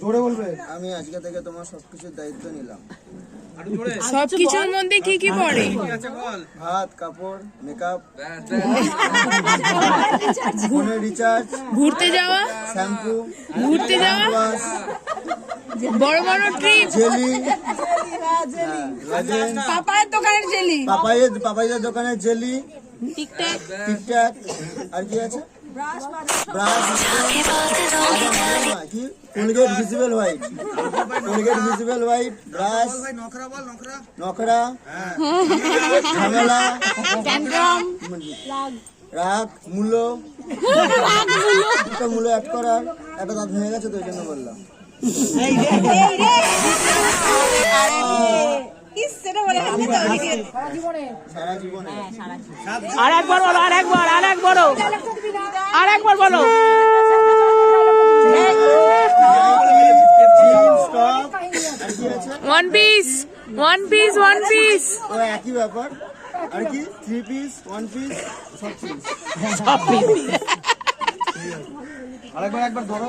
জোরে বলবে। আমি আজকে থেকে তোমার সবকিছুর দায়িত্ব নিলাম। সবকিছুর মধ্যে কি কি পড়ে? ভাত, কাপড়, মেকআপ, ফোনের রিচার্জ, ঘুরতে যাওয়া, শ্যাম্পু, ঘুরতে যাওয়া, ওয়াশ, বড় বড় ট্রিপ, জেলি, পাপায়ের দোকানের জেলি, পাপাইয়ের দোকানের জেলি, টিকটক, টিকটক, আর কি আছে? ব্রাশ, কি? Colgate visible white, Colgate visible white, brush, নখরা, ঝামেলা, ট্যান্ট্রাম, রাগ, মূলো, দুটো মূলো অ্যাড করার, একটা দাঁত ভেঙে গেছে তো ওই জন্য বললাম। সারা জীবনে আরেকবার বলো, আরেকবার বলো। One piece, one piece, one piece, ও একই ব্যাপার। আর কি? 3 পিস, 1 পিস, সব পিস। আরেকবার ধরো।